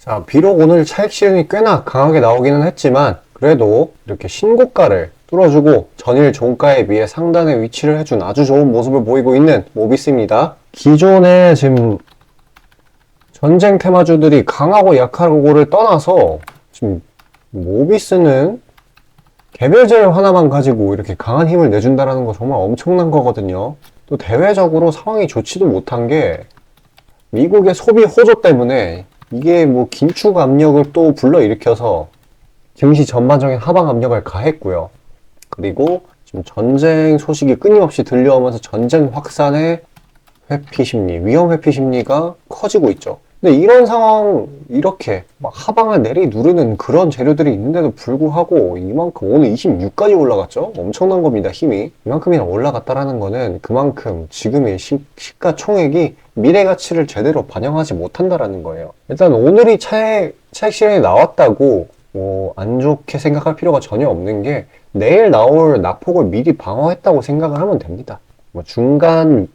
자, 비록 오늘 차익 실현이 꽤나 강하게 나오기는 했지만 그래도 이렇게 신고가를 뚫어주고 전일 종가에 비해 상단에 위치를 해준 아주 좋은 모습을 보이고 있는 모비스입니다. 기존에 지금 전쟁 테마주들이 강하고 약하고를 떠나서 지금 모비스는 개별 재료 하나만 가지고 이렇게 강한 힘을 내준다는 거 정말 엄청난 거거든요. 또 대외적으로 상황이 좋지도 못한 게 미국의 소비 호조 때문에 이게 뭐 긴축 압력을 또 불러일으켜서 증시 전반적인 하방 압력을 가했고요. 그리고 지금 전쟁 소식이 끊임없이 들려오면서 전쟁 확산의 회피 심리, 위험 회피 심리가 커지고 있죠. 근데 이런 상황, 이렇게 막 하방을 내리누르는 그런 재료들이 있는데도 불구하고 이만큼 오늘 26까지 올라갔죠? 엄청난 겁니다, 힘이. 이만큼이나 올라갔다라는 거는 그만큼 지금의 시가총액이 미래 가치를 제대로 반영하지 못한다라는 거예요. 일단 오늘이 차익 실현이 나왔다고 뭐 안 좋게 생각할 필요가 전혀 없는 게 내일 나올 낙폭을 미리 방어했다고 생각을 하면 됩니다. 뭐 중간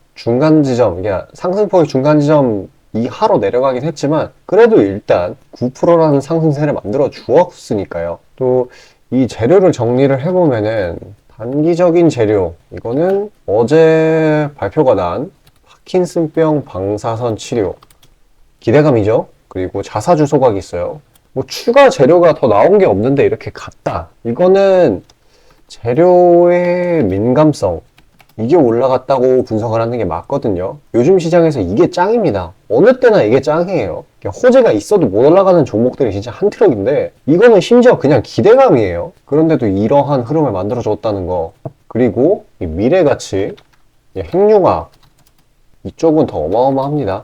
지점, 그러니까 상승폭의 중간 지점 이하로 내려가긴 했지만 그래도 일단 9%라는 상승세를 만들어 주었으니까요. 또 이 재료를 정리를 해보면은 단기적인 재료, 이거는 어제 발표가 난 파킨슨병 방사선 치료 기대감이죠. 그리고 자사주 소각이 있어요. 뭐 추가 재료가 더 나온 게 없는데 이렇게 갔다, 이거는 재료의 민감성, 이게 올라갔다고 분석을 하는 게 맞거든요. 요즘 시장에서 이게 짱입니다. 어느 때나 이게 짱이에요. 호재가 있어도 못 올라가는 종목들이 진짜 한 트럭인데 이거는 심지어 그냥 기대감이에요. 그런데도 이러한 흐름을 만들어줬다는 거. 그리고 이 미래가치, 핵융합, 이쪽은 더 어마어마합니다.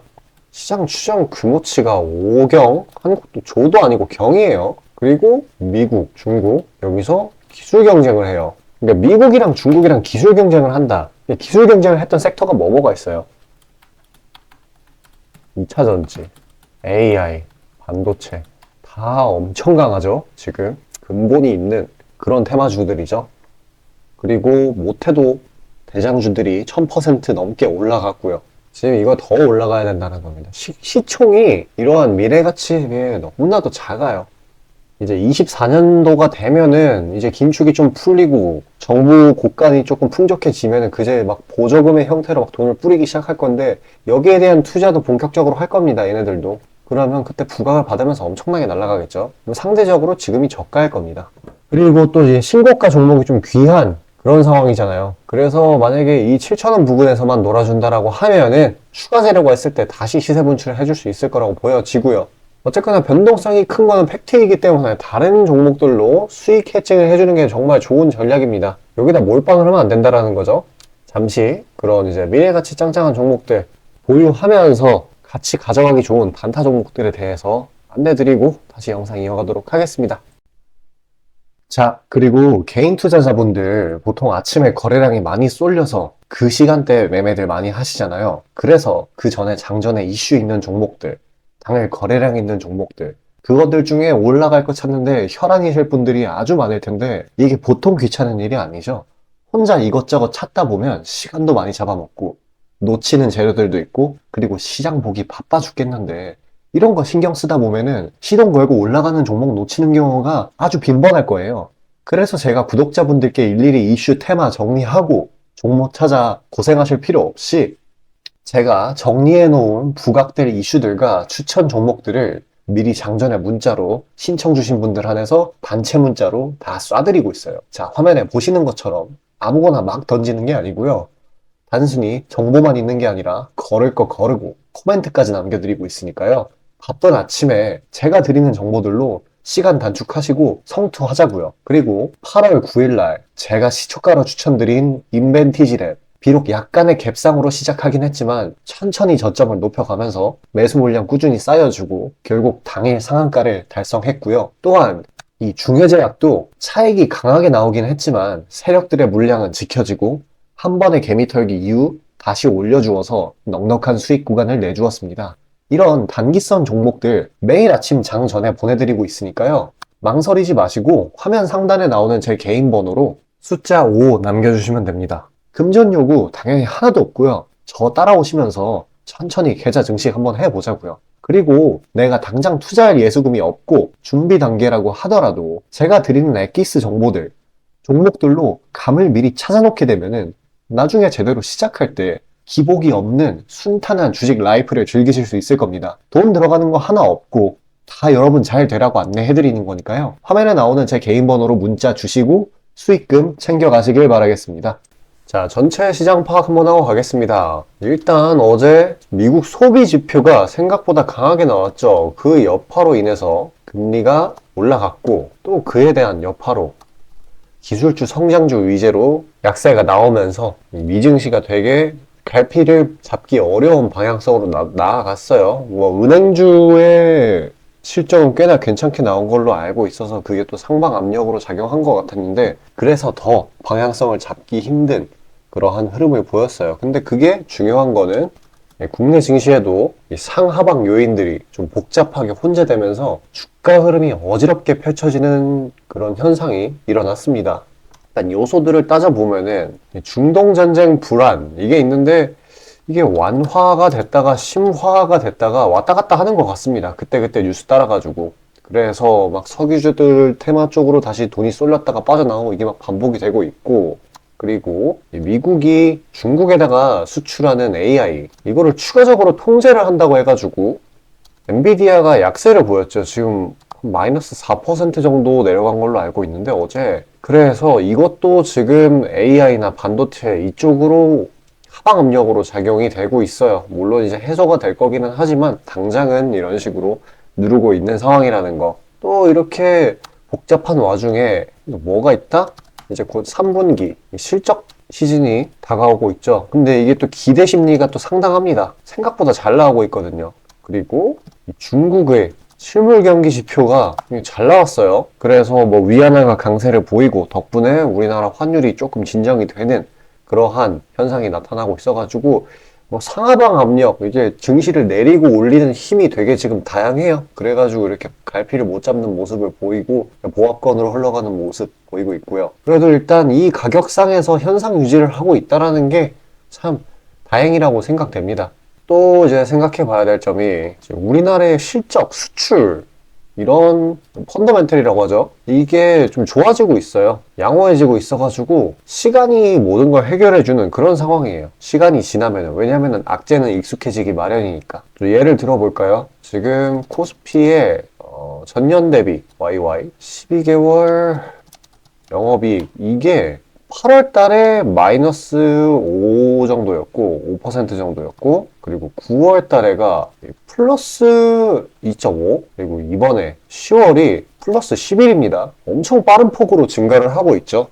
시장 추정 규모치가 5경, 한국도 조도 아니고 경이에요. 그리고 미국, 중국, 여기서 기술 경쟁을 해요. 그러니까 미국이랑 중국이랑 기술 경쟁을 한다. 기술 경쟁을 했던 섹터가 뭐가 있어요? 2차 전지, AI, 반도체 다 엄청 강하죠. 지금 근본이 있는 그런 테마주들이죠. 그리고 못해도 대장주들이 1000% 넘게 올라갔고요. 지금 이거 더 올라가야 된다는 겁니다. 시총이 이러한 미래가치에 비해 너무나도 작아요. 이제 24년도가 되면은 이제 긴축이 좀 풀리고 정부 곳간이 조금 풍족해지면은 그제 막 보조금의 형태로 막 돈을 뿌리기 시작할 건데 여기에 대한 투자도 본격적으로 할 겁니다, 얘네들도. 그러면 그때 부각을 받으면서 엄청나게 날아가겠죠. 상대적으로 지금이 저가일 겁니다. 그리고 또 이제 신고가 종목이 좀 귀한 그런 상황이잖아요. 그래서 만약에 이 7,000원 부근에서만 놀아준다라고 하면은 추가 재료가 있을 때 다시 시세 분출을 해줄 수 있을 거라고 보여지고요. 어쨌거나 변동성이 큰 거는 팩트이기 때문에 다른 종목들로 수익 해칭을 해주는 게 정말 좋은 전략입니다. 여기다 몰빵을 하면 안 된다라는 거죠. 잠시 그런 이제 미래가치 짱짱한 종목들 보유하면서 같이 가져가기 좋은 단타 종목들에 대해서 안내드리고 다시 영상 이어가도록 하겠습니다. 자, 그리고 개인 투자자분들 보통 아침에 거래량이 많이 쏠려서 그 시간대에 매매들 많이 하시잖아요. 그래서 그 전에 장전에 이슈 있는 종목들, 당일 거래량 있는 종목들, 그것들 중에 올라갈 거 찾는데 혈안이실 분들이 아주 많을 텐데 이게 보통 귀찮은 일이 아니죠. 혼자 이것저것 찾다 보면 시간도 많이 잡아먹고 놓치는 재료들도 있고, 그리고 시장 보기 바빠 죽겠는데 이런 거 신경 쓰다 보면은 시동 걸고 올라가는 종목 놓치는 경우가 아주 빈번할 거예요. 그래서 제가 구독자분들께 일일이 이슈 테마 정리하고 종목 찾아 고생하실 필요 없이 제가 정리해 놓은 부각될 이슈들과 추천 종목들을 미리 장전에 문자로 신청 주신 분들 한해서 단체 문자로 다 쏴드리고 있어요. 자, 화면에 보시는 것처럼 아무거나 막 던지는 게 아니고요. 단순히 정보만 있는 게 아니라 걸을 거 거르고 코멘트까지 남겨드리고 있으니까요. 바쁜 아침에 제가 드리는 정보들로 시간 단축하시고 성투하자고요. 그리고 8월 9일날 제가 시초가로 추천드린 인벤티지랩, 비록 약간의 갭상으로 시작하긴 했지만 천천히 저점을 높여가면서 매수 물량 꾸준히 쌓여주고 결국 당일 상한가를 달성했고요. 또한 이 중해제약도 차익이 강하게 나오긴 했지만 세력들의 물량은 지켜지고 한 번의 개미 털기 이후 다시 올려주어서 넉넉한 수익 구간을 내주었습니다. 이런 단기성 종목들 매일 아침 장 전에 보내드리고 있으니까요. 망설이지 마시고 화면 상단에 나오는 제 개인 번호로 숫자 5 남겨주시면 됩니다. 금전 요구 당연히 하나도 없고요. 저 따라오시면서 천천히 계좌 증식 한번 해보자고요. 그리고 내가 당장 투자할 예수금이 없고 준비 단계라고 하더라도 제가 드리는 엑기스 정보들, 종목들로 감을 미리 찾아놓게 되면은 나중에 제대로 시작할 때 기복이 없는 순탄한 주식 라이프를 즐기실 수 있을 겁니다. 돈 들어가는 거 하나 없고 다 여러분 잘 되라고 안내해드리는 거니까요. 화면에 나오는 제 개인 번호로 문자 주시고 수익금 챙겨가시길 바라겠습니다. 자, 전체 시장 파악 한번 하고 가겠습니다. 일단 어제 미국 소비 지표가 생각보다 강하게 나왔죠. 그 여파로 인해서 금리가 올라갔고 또 그에 대한 여파로 기술주 성장주 위주로 약세가 나오면서 미증시가 되게 갈피를 잡기 어려운 방향성으로 나아갔어요. 뭐 은행주의 실적은 꽤나 괜찮게 나온 걸로 알고 있어서 그게 또 상방 압력으로 작용한 것 같았는데 그래서 더 방향성을 잡기 힘든 그러한 흐름을 보였어요. 근데 그게 중요한 거는 국내 증시에도 이 상하방 요인들이 좀 복잡하게 혼재되면서 주가 흐름이 어지럽게 펼쳐지는 그런 현상이 일어났습니다. 일단 요소들을 따져보면은 중동전쟁 불안 이게 있는데 이게 완화가 됐다가 심화가 됐다가 왔다 갔다 하는 것 같습니다. 그때그때 뉴스 따라가지고. 그래서 막 석유주들 테마 쪽으로 다시 돈이 쏠렸다가 빠져나오고 이게 막 반복이 되고 있고 그리고 미국이 중국에다가 수출하는 AI 이거를 추가적으로 통제를 한다고 해가지고 엔비디아가 약세를 보였죠. 지금 마이너스 4% 정도 내려간 걸로 알고 있는데 어제 그래서 이것도 지금 AI나 반도체 이쪽으로 하방 압력으로 작용이 되고 있어요. 물론 이제 해소가 될 거기는 하지만 당장은 이런 식으로 누르고 있는 상황이라는 거. 또 이렇게 복잡한 와중에 뭐가 있다? 이제 곧 3분기 실적 시즌이 다가오고 있죠. 근데 이게 또 기대 심리가 또 상당합니다. 생각보다 잘 나오고 있거든요. 그리고 중국의 실물 경기 지표가 잘 나왔어요. 그래서 뭐 위안화가 강세를 보이고 덕분에 우리나라 환율이 조금 진정이 되는 그러한 현상이 나타나고 있어가지고 뭐 상하방 압력 이게 증시를 내리고 올리는 힘이 되게 지금 다양해요. 그래가지고 이렇게 갈피를 못 잡는 모습을 보이고 보합권으로 흘러가는 모습 보이고 있고요. 그래도 일단 이 가격상에서 현상 유지를 하고 있다라는 게 참 다행이라고 생각됩니다. 또 이제 생각해 봐야 될 점이 우리나라의 실적, 수출 이런 펀더멘털이라고 하죠. 이게 좀 좋아지고 있어요. 양호해지고 있어가지고 시간이 모든 걸 해결해주는 그런 상황이에요. 시간이 지나면 왜냐하면 악재는 익숙해지기 마련이니까. 예를 들어볼까요? 지금 코스피의 전년 대비 YY 12개월 영업이익 이게 8월 달에 마이너스 5 정도였고 5% 정도였고 그리고 9월 달에가 플러스 2.5 그리고 이번에 10월이 플러스 11입니다. 엄청 빠른 폭으로 증가를 하고 있죠.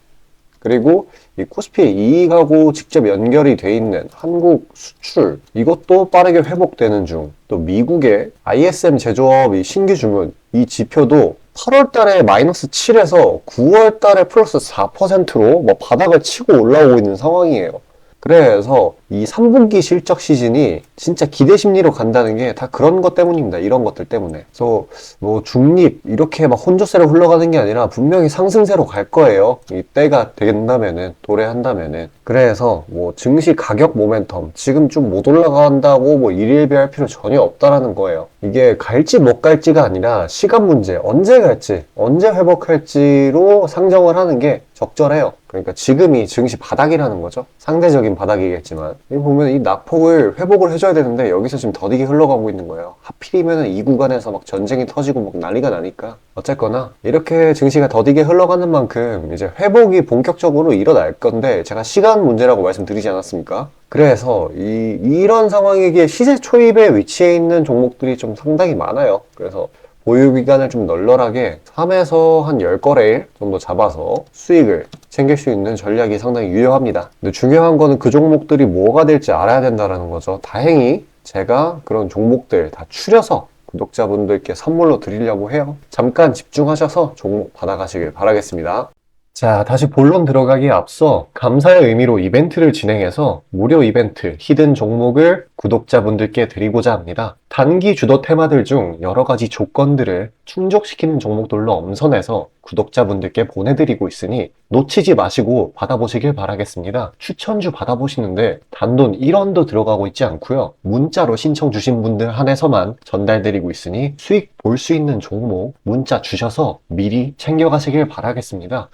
그리고 이 코스피의 이익하고 직접 연결이 돼 있는 한국 수출 이것도 빠르게 회복되는 중 또 미국의 ISM 제조업 이 신규 주문 이 지표도 8월 달에 마이너스 7에서 9월 달에 플러스 4%로 뭐 바닥을 치고 올라오고 있는 상황이에요. 그래서 이 3분기 실적 시즌이 진짜 기대 심리로 간다는 게 다 그런 것 때문입니다. 이런 것들 때문에. 그래서 뭐 중립 이렇게 막 혼조세로 흘러가는 게 아니라 분명히 상승세로 갈 거예요. 이 때가 된다면은 도래한다면은. 그래서 뭐 증시 가격 모멘텀 지금 좀 못 올라간다고 뭐 일일비할 필요 전혀 없다라는 거예요. 이게 갈지 못 갈지가 아니라 시간 문제, 언제 갈지, 언제 회복할지로 상정을 하는 게 적절해요. 그러니까 지금이 증시 바닥이라는 거죠. 상대적인 바닥이겠지만 여기 보면 이 낙폭을 회복을 해줘야 되는데 여기서 지금 더디게 흘러가고 있는 거예요. 하필이면 이 구간에서 막 전쟁이 터지고 막 난리가 나니까 어쨌거나 이렇게 증시가 더디게 흘러가는 만큼 이제 회복이 본격적으로 일어날 건데 제가 시간 문제라고 말씀드리지 않았습니까? 그래서 이런 상황이기에 시세 초입에 위치해 있는 종목들이 좀 상당히 많아요. 그래서 보유 기간을 좀 널널하게 3에서 한 10거래일 정도 잡아서 수익을 챙길 수 있는 전략이 상당히 유효합니다. 근데 중요한 거는 그 종목들이 뭐가 될지 알아야 된다는 거죠. 다행히 제가 그런 종목들 다 추려서 구독자분들께 선물로 드리려고 해요. 잠깐 집중하셔서 종목 받아가시길 바라겠습니다. 자, 다시 본론 들어가기에 앞서 감사의 의미로 이벤트를 진행해서 무료 이벤트, 히든 종목을 구독자분들께 드리고자 합니다. 단기 주도 테마들 중 여러 가지 조건들을 충족시키는 종목들로 엄선해서 구독자분들께 보내드리고 있으니 놓치지 마시고 받아보시길 바라겠습니다. 추천주 받아보시는데 단돈 1원도 들어가고 있지 않고요. 문자로 신청 주신 분들 한해서만 전달드리고 있으니 수익 볼 수 있는 종목 문자 주셔서 미리 챙겨가시길 바라겠습니다.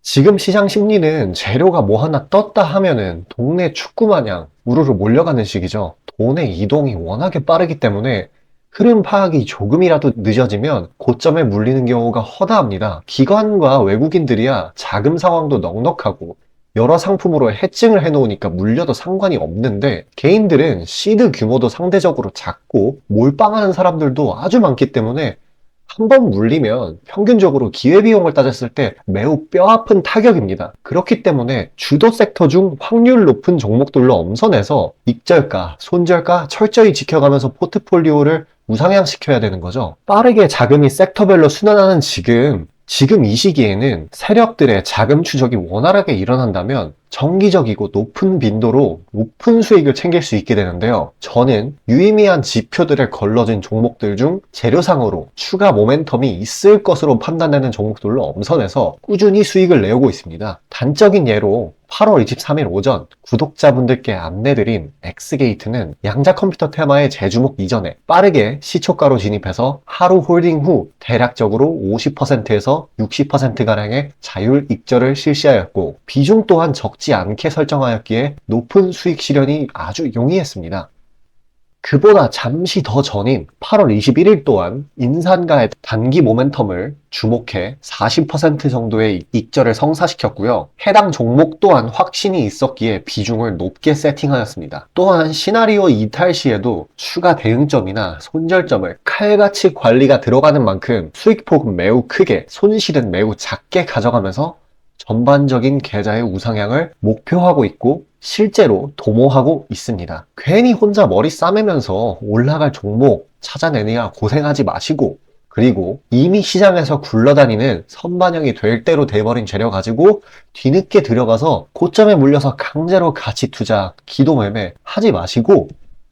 지금 시장 심리는 재료가 뭐 하나 떴다 하면은 동네 축구 마냥 우르르 몰려가는 시기죠. 돈의 이동이 워낙에 빠르기 때문에 흐름 파악이 조금이라도 늦어지면 고점에 물리는 경우가 허다합니다. 기관과 외국인들이야 자금 상황도 넉넉하고 여러 상품으로 해칭을 해놓으니까 물려도 상관이 없는데 개인들은 시드 규모도 상대적으로 작고 몰빵하는 사람들도 아주 많기 때문에 한 번 물리면 평균적으로 기회비용을 따졌을 때 매우 뼈아픈 타격입니다. 그렇기 때문에 주도 섹터 중 확률 높은 종목들로 엄선해서 익절가, 손절가 철저히 지켜가면서 포트폴리오를 우상향시켜야 되는 거죠. 빠르게 자금이 섹터별로 순환하는 지금 이 시기에는 세력들의 자금 추적이 원활하게 일어난다면 정기적이고 높은 빈도로 높은 수익을 챙길 수 있게 되는데요. 저는 유의미한 지표들을 걸러진 종목들 중 재료상으로 추가 모멘텀이 있을 것으로 판단되는 종목들로 엄선해서 꾸준히 수익을 내오고 있습니다. 단적인 예로 8월 23일 오전 구독자분들께 안내드린 엑스게이트는 양자 컴퓨터 테마의 재주목 이전에 빠르게 시초가로 진입해서 하루 홀딩 후 대략적으로 50%에서 60%가량의 자율 익절을 실시하였고 비중 또한 적지 않게 설정하였기에 높은 수익 실현이 아주 용이했습니다. 그보다 잠시 더 전인 8월 21일 또한 인산가의 단기 모멘텀을 주목해 40% 정도의 익절을 성사시켰고요. 해당 종목 또한 확신이 있었기에 비중을 높게 세팅하였습니다. 또한 시나리오 이탈 시에도 추가 대응점이나 손절점을 칼같이 관리가 들어가는 만큼 수익폭은 매우 크게, 손실은 매우 작게 가져가면서 전반적인 계좌의 우상향을 목표하고 있고 실제로 도모하고 있습니다. 괜히 혼자 머리 싸매면서 올라갈 종목 찾아내느라 고생하지 마시고 그리고 이미 시장에서 굴러다니는 선반영이 될 대로 돼버린 재료 가지고 뒤늦게 들어가서 고점에 물려서 강제로 가치 투자, 기도 매매 하지 마시고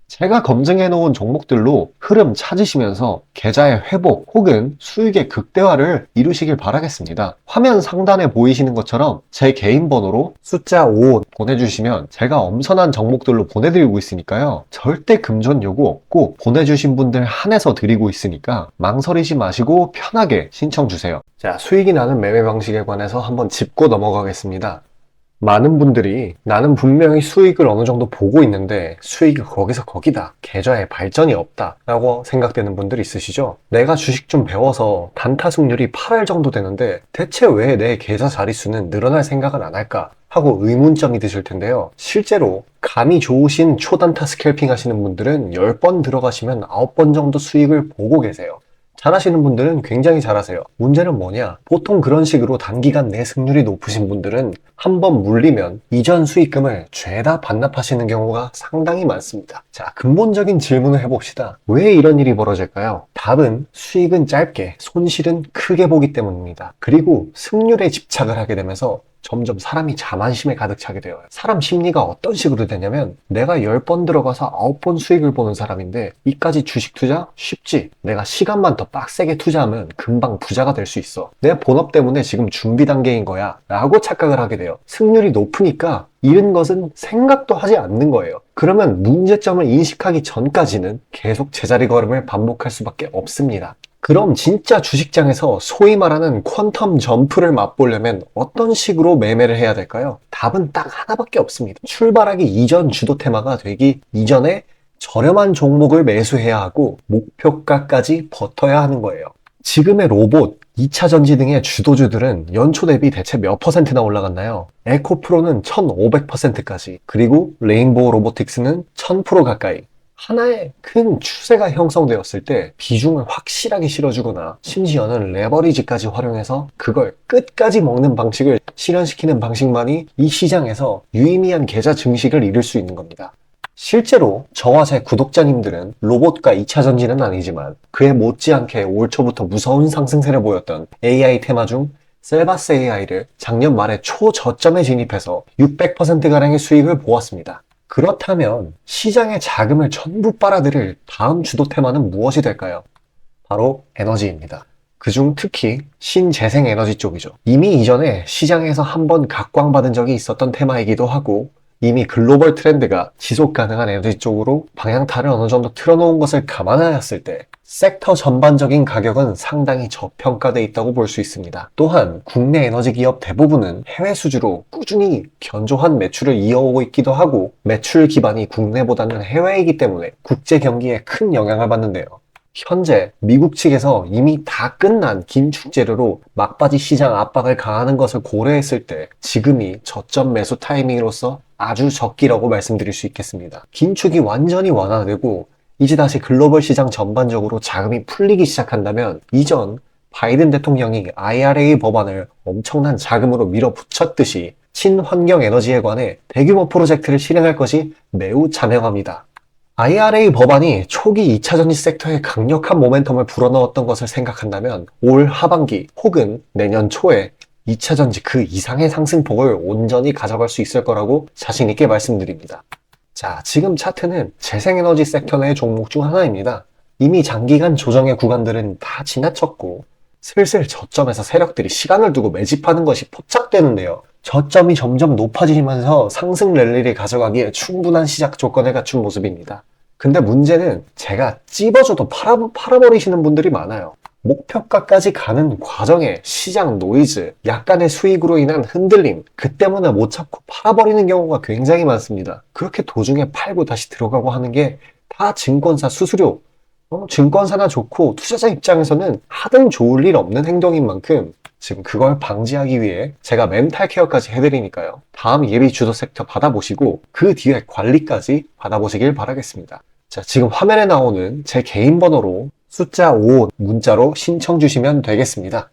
제가 검증해 놓은 종목들로 흐름 찾으시면서 계좌의 회복 혹은 수익의 극대화를 이루시길 바라겠습니다. 화면 상단에 보이시는 것처럼 제 개인 번호로 숫자 5 보내주시면 제가 엄선한 종목들로 보내드리고 있으니까요. 절대 금전 요구 없고 보내주신 분들 한해서 드리고 있으니까 망설이지 마시고 편하게 신청 주세요. 자, 수익이 나는 매매 방식에 관해서 한번 짚고 넘어가겠습니다. 많은 분들이 나는 분명히 수익을 어느 정도 보고 있는데 수익이 거기서 거기다. 계좌에 발전이 없다. 라고 생각되는 분들 있으시죠? 내가 주식 좀 배워서 단타 승률이 8할 정도 되는데 대체 왜 내 계좌 자릿수는 늘어날 생각은 안 할까? 하고 의문점이 드실 텐데요. 실제로 감이 좋으신 초단타 스캘핑 하시는 분들은 10번 들어가시면 9번 정도 수익을 보고 계세요. 잘하시는 분들은 굉장히 잘하세요. 문제는 뭐냐? 보통 그런 식으로 단기간 내 승률이 높으신 분들은 한번 물리면 이전 수익금을 죄다 반납하시는 경우가 상당히 많습니다. 자, 근본적인 질문을 해봅시다. 왜 이런 일이 벌어질까요? 답은 수익은 짧게, 손실은 크게 보기 때문입니다. 그리고 승률에 집착을 하게 되면서 점점 사람이 자만심에 가득 차게 돼요. 사람 심리가 어떤 식으로 되냐면 내가 10번 들어가서 9번 수익을 보는 사람인데 이까지 주식 투자? 쉽지. 내가 시간만 더 빡세게 투자하면 금방 부자가 될 수 있어. 내 본업 때문에 지금 준비 단계인 거야 라고 착각을 하게 돼요. 승률이 높으니까 잃은 것은 생각도 하지 않는 거예요. 그러면 문제점을 인식하기 전까지는 계속 제자리 걸음을 반복할 수밖에 없습니다. 그럼 진짜 주식장에서 소위 말하는 퀀텀 점프를 맛보려면 어떤 식으로 매매를 해야 될까요? 답은 딱 하나밖에 없습니다. 출발하기 이전 주도 테마가 되기 이전에 저렴한 종목을 매수해야 하고 목표가까지 버텨야 하는 거예요. 지금의 로봇, 2차 전지 등의 주도주들은 연초 대비 대체 몇 퍼센트나 올라갔나요? 에코프로는 1500%까지, 그리고 레인보우 로보틱스는 1000% 가까이. 하나의 큰 추세가 형성되었을 때 비중을 확실하게 실어주거나 심지어는 레버리지까지 활용해서 그걸 끝까지 먹는 방식을 실현시키는 방식만이 이 시장에서 유의미한 계좌 증식을 이룰 수 있는 겁니다. 실제로 저와 제 구독자님들은 로봇과 2차 전지는 아니지만 그에 못지않게 올 초부터 무서운 상승세를 보였던 AI 테마 중 셀바스 AI를 작년 말에 초저점에 진입해서 600%가량의 수익을 보았습니다. 그렇다면 시장의 자금을 전부 빨아들일 다음 주도 테마는 무엇이 될까요? 바로 에너지입니다. 그중 특히 신재생 에너지 쪽이죠. 이미 이전에 시장에서 한번 각광받은 적이 있었던 테마이기도 하고 이미 글로벌 트렌드가 지속 가능한 에너지 쪽으로 방향타를 어느 정도 틀어놓은 것을 감안하였을 때 섹터 전반적인 가격은 상당히 저평가되어 있다고 볼 수 있습니다. 또한 국내 에너지 기업 대부분은 해외 수주로 꾸준히 견조한 매출을 이어오고 있기도 하고 매출 기반이 국내보다는 해외이기 때문에 국제 경기에 큰 영향을 받는데요. 현재 미국 측에서 이미 다 끝난 긴축 재료로 막바지 시장 압박을 가하는 것을 고려했을 때 지금이 저점 매수 타이밍으로서 아주 적기라고 말씀드릴 수 있겠습니다. 긴축이 완전히 완화되고 이제 다시 글로벌 시장 전반적으로 자금이 풀리기 시작한다면 이전 바이든 대통령이 IRA 법안을 엄청난 자금으로 밀어붙였듯이 친환경 에너지에 관해 대규모 프로젝트를 실행할 것이 매우 자명합니다. IRA 법안이 초기 2차전지 섹터에 강력한 모멘텀을 불어넣었던 것을 생각한다면 올 하반기 혹은 내년 초에 2차전지 그 이상의 상승폭을 온전히 가져갈 수 있을 거라고 자신있게 말씀드립니다. 자, 지금 차트는 재생에너지 섹터 내 종목 중 하나입니다. 이미 장기간 조정의 구간들은 다 지나쳤고 슬슬 저점에서 세력들이 시간을 두고 매집하는 것이 포착되는데요. 저점이 점점 높아지면서 상승 랠리를 가져가기에 충분한 시작 조건을 갖춘 모습입니다. 근데 문제는 제가 찝어줘도 팔아버리시는 분들이 많아요. 목표가까지 가는 과정에 시장 노이즈, 약간의 수익으로 인한 흔들림, 그 때문에 못 참고 팔아버리는 경우가 굉장히 많습니다. 그렇게 도중에 팔고 다시 들어가고 하는 게 다 증권사 수수료, 증권사나 좋고 투자자 입장에서는 하등 좋을 일 없는 행동인 만큼 지금 그걸 방지하기 위해 제가 멘탈 케어까지 해드리니까요. 다음 예비 주도 섹터 받아보시고 그 뒤에 관리까지 받아보시길 바라겠습니다. 자, 지금 화면에 나오는 제 개인 번호로 숫자 5 문자로 신청 주시면 되겠습니다.